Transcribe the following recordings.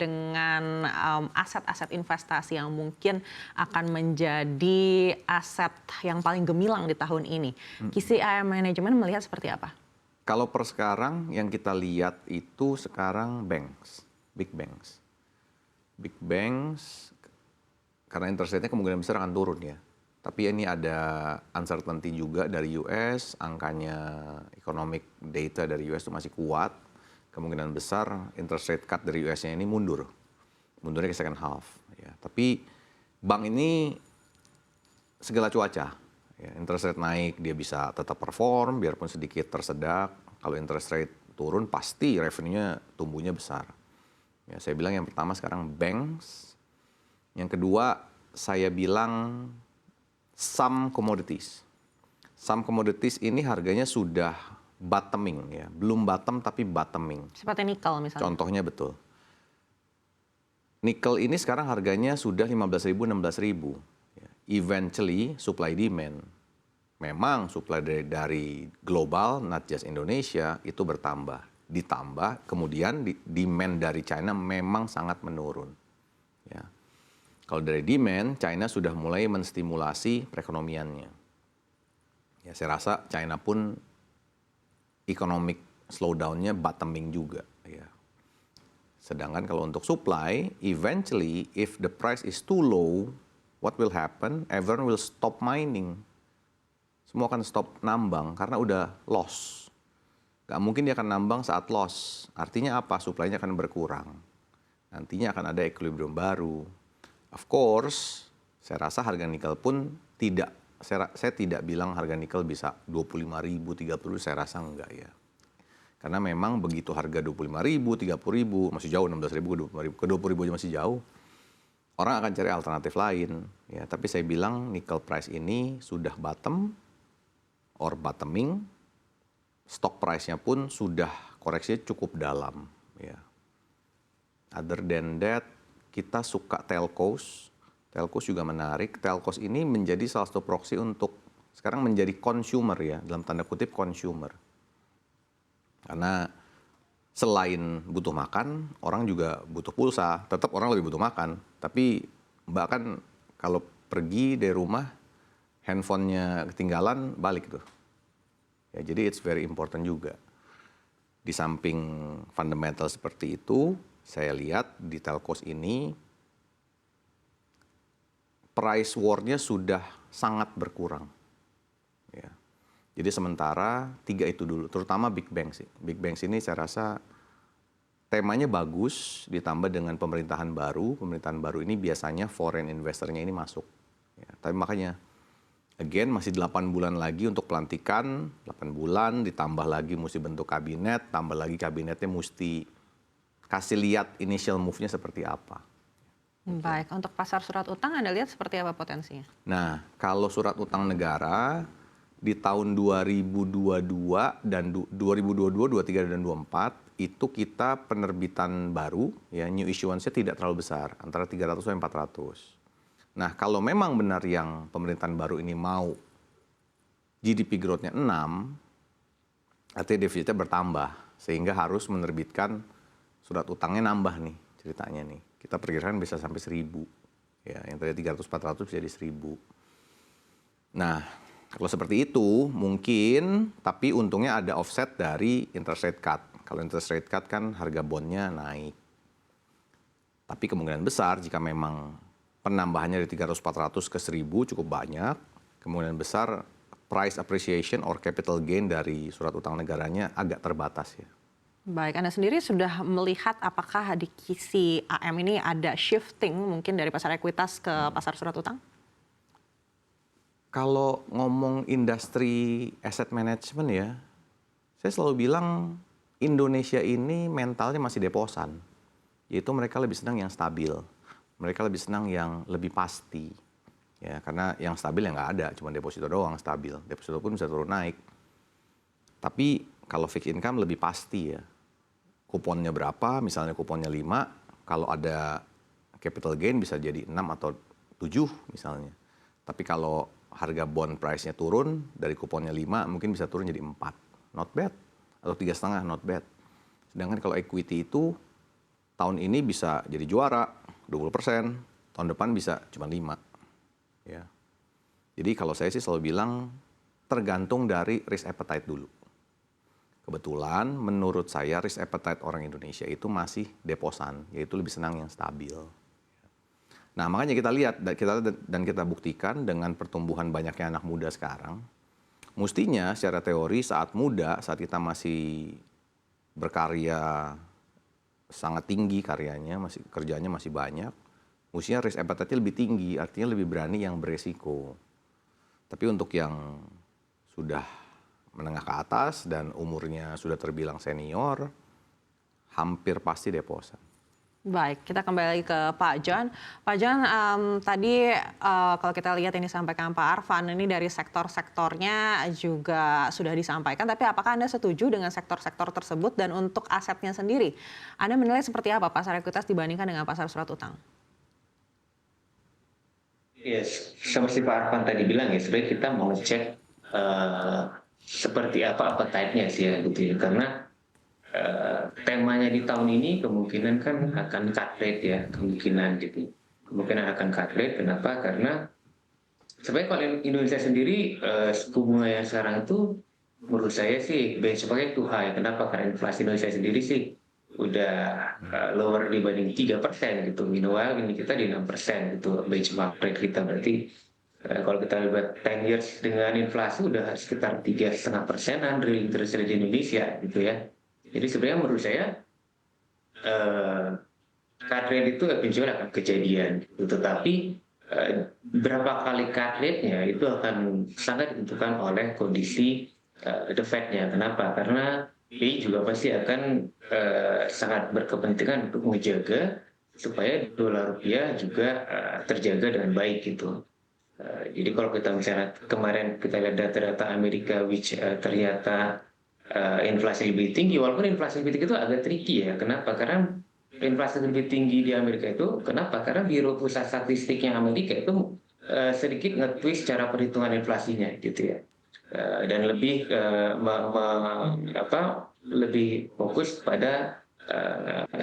dengan aset-aset investasi yang mungkin akan menjadi aset yang paling gemilang di tahun ini. KCIM Management melihat seperti apa? Kalau per sekarang yang kita lihat itu sekarang big banks. Big banks, karena interest rate-nya kemungkinan besar akan turun ya. Tapi ini ada uncertainty juga dari US, angkanya economic data dari US itu masih kuat. Kemungkinan besar interest rate cut dari US-nya ini mundurnya ke second half. Ya. Tapi bank ini segala cuaca. Ya, interest rate naik, dia bisa tetap perform, biarpun sedikit tersedak. Kalau interest rate turun, pasti revenue-nya tumbuhnya besar. Ya, saya bilang yang pertama sekarang banks. Yang kedua, saya bilang some commodities. Some commodities ini harganya sudah bottoming ya, belum bottom tapi bottoming. Seperti nikel misalnya. Contohnya betul. Nikel ini sekarang harganya sudah 15.000, 16.000. Eventually supply demand. Memang supply dari global, not just Indonesia, itu bertambah. Ditambah, kemudian demand dari China memang sangat menurun. Ya. Kalau dari demand, China sudah mulai menstimulasi perekonomiannya. Ya, saya rasa China pun economic slowdown-nya bottoming juga. Ya. Sedangkan kalau untuk supply, eventually if the price is too low, what will happen? Everyone will stop mining. Semua akan stop nambang karena udah loss. Gak mungkin dia akan nambang saat loss. Artinya apa? Supply-nya akan berkurang. Nantinya akan ada equilibrium baru. Of course, saya rasa harga nikel pun tidak, saya tidak bilang harga nikel bisa 25.000, 30.000, saya rasa enggak ya. Karena memang begitu harga 25.000, 30.000, masih jauh 16.000 ke 25.000, ke 20.000 aja masih jauh. Orang akan cari alternatif lain. Ya, tapi saya bilang nikel price ini sudah bottom or bottoming, stock price-nya pun sudah koreksinya cukup dalam. Ya. Other than that, kita suka telcos. Telcos juga menarik. Telcos ini menjadi salah satu proxy untuk sekarang menjadi consumer ya, dalam tanda kutip consumer. Karena selain butuh makan, orang juga butuh pulsa. Tetap orang lebih butuh makan. Tapi Mbak kan kalau pergi dari rumah, handphonenya ketinggalan, balik tuh. Ya, jadi it's very important juga. Di samping fundamental seperti itu, saya lihat di telcos ini price war-nya sudah sangat berkurang. Ya. Jadi sementara 3 itu dulu, terutama big banks sih. Big banks ini saya rasa temanya bagus, ditambah dengan pemerintahan baru. Pemerintahan baru ini biasanya foreign investor-nya ini masuk. Ya. Tapi makanya, again masih 8 bulan lagi untuk pelantikan, 8 bulan, ditambah lagi mesti bentuk kabinet, tambah lagi kabinetnya mesti kasih lihat initial move-nya seperti apa. Baik, untuk pasar surat utang Anda lihat seperti apa potensinya? Nah, kalau surat utang negara di tahun 2022 dan 2022, 23 dan 24 itu kita penerbitan baru ya new issuance-nya tidak terlalu besar, antara 300 sampai 400. Nah, kalau memang benar yang pemerintahan baru ini mau GDP growth-nya 6, artinya defisitnya bertambah sehingga harus menerbitkan surat utangnya nambah nih ceritanya nih. Kita perkirakan bisa sampai 1.000. Ya, yang tadi 300-400 bisa jadi 1.000. Nah, kalau seperti itu mungkin, tapi untungnya ada offset dari interest rate cut. Kalau interest rate cut kan harga bondnya naik. Tapi kemungkinan besar jika memang penambahannya dari 300-400 ke 1.000 cukup banyak, kemungkinan besar price appreciation or capital gain dari surat utang negaranya agak terbatas ya. Baik, Anda sendiri sudah melihat apakah di KCIM ini ada shifting mungkin dari pasar ekuitas ke pasar surat utang? Kalau ngomong industri asset management ya, saya selalu bilang Indonesia ini mentalnya masih deposan. Yaitu mereka lebih senang yang stabil. Mereka lebih senang yang lebih pasti. Ya, karena yang stabil yang nggak ada, cuma deposito doang stabil. Deposito pun bisa turun naik. Tapi kalau fixed income lebih pasti ya. Kuponnya berapa, misalnya kuponnya 5, kalau ada capital gain bisa jadi 6 atau 7 misalnya. Tapi kalau harga bond price-nya turun, dari kuponnya 5 mungkin bisa turun jadi 4. Not bad. Atau 3,5, not bad. Sedangkan kalau equity itu tahun ini bisa jadi juara 20%, tahun depan bisa cuma 5. Ya. Jadi kalau saya sih selalu bilang tergantung dari risk appetite dulu. Kebetulan menurut saya risk appetite orang Indonesia itu masih deposan, yaitu lebih senang yang stabil. Nah, makanya kita lihat dan kita buktikan dengan pertumbuhan banyaknya anak muda sekarang, mestinya secara teori saat muda, saat kita masih berkarya sangat tinggi karyanya, kerjanya masih banyak, mestinya risk appetite-nya lebih tinggi, artinya lebih berani yang beresiko. Tapi untuk yang sudah menengah ke atas dan umurnya sudah terbilang senior, hampir pasti deposan. Baik, kita kembali ke Pak John. Pak John, tadi kalau kita lihat ini disampaikan Pak Arfan, ini dari sektor-sektornya juga sudah disampaikan, tapi apakah Anda setuju dengan sektor-sektor tersebut dan untuk asetnya sendiri? Anda menilai seperti apa pasar ekuitas dibandingkan dengan pasar surat utang? Yes, seperti Pak Arfan tadi bilang ya, sebenarnya kita mau cek seperti apa appetite-nya sih ya gitu ya, karena temanya di tahun ini kemungkinan kan akan cut rate ya, kemungkinan gitu. Kemungkinan akan cut rate, kenapa? Karena sebenarnya kalau Indonesia sendiri suku bunga yang sekarang itu menurut saya sih benchmark-nya too high. Kenapa? Karena inflasi Indonesia sendiri sih udah lower dibanding 3% gitu. Meanwhile ini kita di 6% gitu benchmark rate kita. Berarti kalau kita lihat 10 years dengan inflasi udah sekitar 3,5%-an real interest rate di Indonesia gitu ya. Jadi sebenarnya menurut saya cut rate itu eventually akan kejadian, gitu. Tetapi berapa kali cut rate-nya itu akan sangat ditentukan oleh kondisi the Fed-nya. Kenapa? Karena BI juga pasti akan sangat berkepentingan untuk menjaga supaya dolar rupiah juga terjaga dengan baik gitu. Jadi kalau kita misalnya kemarin kita lihat data-data Amerika which ternyata inflasi lebih tinggi, walaupun inflasi lebih tinggi itu agak tricky ya. Kenapa? Karena inflasi lebih tinggi di Amerika itu, kenapa? Karena Biro Pusat Statistiknya Amerika itu sedikit nge-twist cara perhitungan inflasinya gitu ya. Dan lebih lebih fokus pada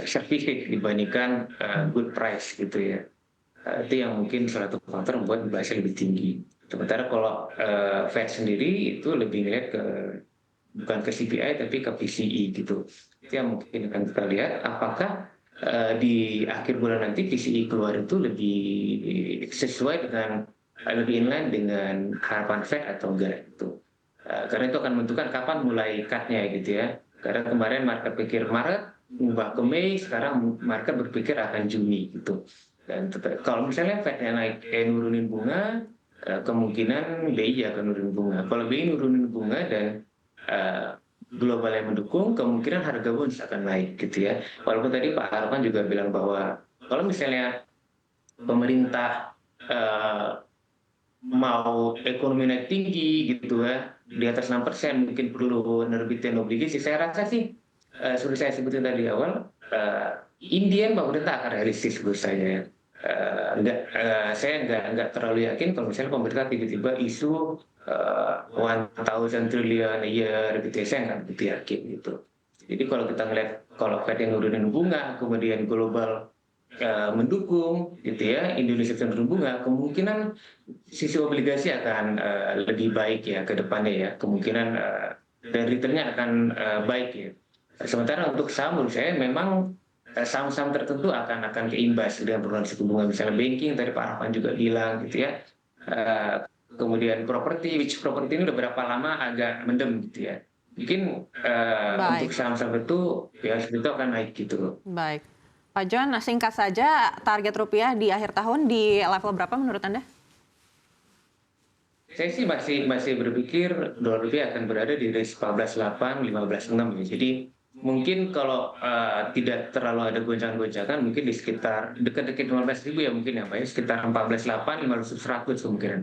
certificate dibandingkan good price gitu ya. Itu yang mungkin salah satu faktor membuat inflasi lebih tinggi. Sementara kalau Fed sendiri itu lebih ngeliat bukan ke CPI tapi ke PCE gitu. Itu yang mungkin akan kita lihat apakah di akhir bulan nanti PCE keluar itu lebih sesuai dengan lebih inline dengan harapan Fed atau enggak gitu. Karena itu akan menentukan kapan mulai cut-nya gitu ya. Karena kemarin market pikir Maret, ubah ke Mei, sekarang market berpikir akan Juni gitu. Dan kalau misalnya Fed-nya naik nurunin bunga, kemungkinan BI akan nurunin bunga. Kalau BI nurunin bunga dan global yang mendukung, kemungkinan harga bonds akan naik gitu ya. Walaupun tadi Pak Arfan juga bilang bahwa kalau misalnya pemerintah mau ekonomi naik tinggi gitu ya, di atas 6% mungkin perlu nerbitin obligasi. Saya rasa sih, seperti saya sebutin tadi awal, Indian pemerintah akan realistis menurut saya. Saya nggak terlalu yakin kalau misalnya pemerintah tiba-tiba isu 1,000 trillion a year gitu ya, saya nggak begitu yakin gitu. Jadi kalau kita ngeliat kalau Fed yang nurunin bunga, kemudian global mendukung gitu ya, Indonesia cenderung bunga, kemungkinan sisi obligasi akan lebih baik ya ke depannya ya, kemungkinan dan returnnya akan baik ya. Sementara untuk saham menurut saya memang saham-saham tertentu akan keimbas dengan penurunan suku bunga, misalnya banking tadi Pak Arfan juga bilang gitu ya. Kemudian properti, which properti ini udah berapa lama agak mendem gitu ya. Mungkin untuk saham-saham itu ya itu akan naik gitu. Baik. Pak John, singkat saja target rupiah di akhir tahun di level berapa menurut Anda? Saya sih masih berpikir dolar rupiah akan berada di range 14.8, 15.6 ya. Jadi mungkin kalau tidak terlalu ada goncangan-goncangan, mungkin di sekitar dekat-dekat 15.000 ya mungkin ya Pak ya, sekitar 14.8, 15.100 kemungkinan.